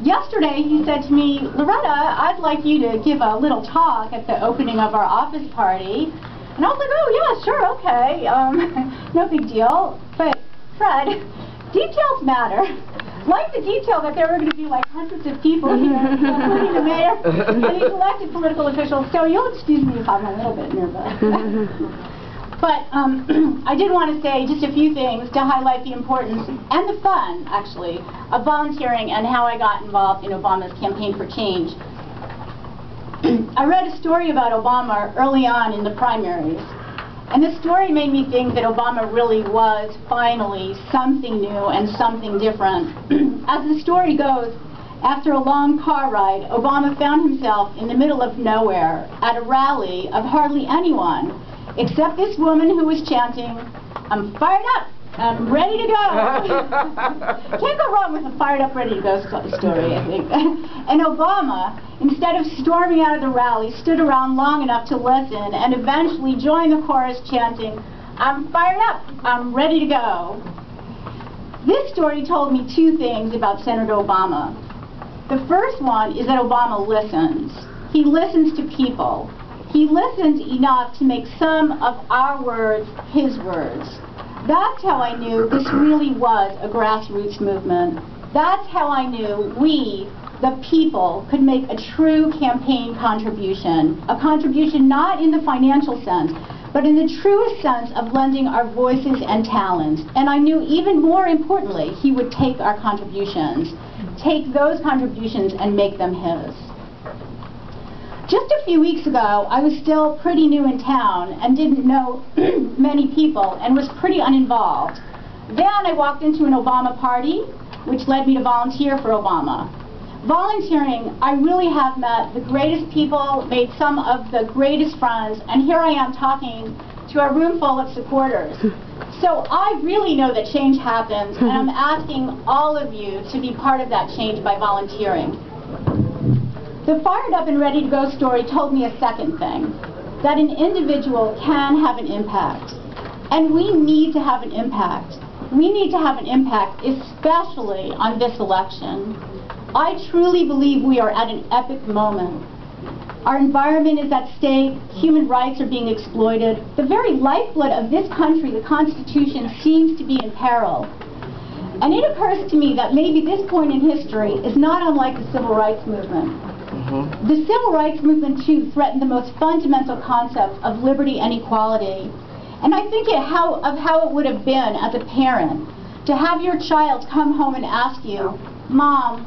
Yesterday he said to me, Loretta, I'd like you to give a little talk at the opening of our office party. And I was like, oh yeah, sure, okay, no big deal. But Fred, details matter. Like the detail that there were going to be like hundreds of people here, including the mayor and these elected political officials. So you'll excuse me if I'm a little bit nervous. But I did want to say just a few things to highlight the importance and the fun, actually, of volunteering and how I got involved in Obama's campaign for change. I read a story about Obama early on in the primaries, and the story made me think that Obama really was finally something new and something different. As the story goes, after a long car ride, Obama found himself in the middle of nowhere at a rally of hardly anyone, except this woman who was chanting, "I'm fired up, I'm ready to go." Can't go wrong with a fired up, ready to go story, I think. And Obama, instead of storming out of the rally, stood around long enough to listen and eventually joined the chorus chanting, "I'm fired up, I'm ready to go." This story told me two things about Senator Obama. The first one is that Obama listens. He listens to people. He listened enough to make some of our words his words. That's how I knew this really was a grassroots movement. That's how I knew we, the people, could make a true campaign contribution. A contribution not in the financial sense, but in the truest sense of lending our voices and talents. And I knew even more importantly, he would take our contributions, take those contributions and make them his. Just a few weeks ago, I was still pretty new in town and didn't know many people and was pretty uninvolved. Then I walked into an Obama party, which led me to volunteer for Obama. Volunteering, I really have met the greatest people, made some of the greatest friends, and here I am talking to a room full of supporters. So I really know that change happens, and I'm asking all of you to be part of that change by volunteering. The Fired Up and Ready to Go story told me a second thing, that an individual can have an impact. And we need to have an impact. We need to have an impact, especially on this election. I truly believe we are at an epic moment. Our environment is at stake, human rights are being exploited. The very lifeblood of this country, the Constitution, seems to be in peril. And it occurs to me that maybe this point in history is not unlike the Civil Rights Movement. The Civil Rights Movement, too, threatened the most fundamental concepts of liberty and equality. And I think of how it would have been as a parent to have your child come home and ask you, "Mom,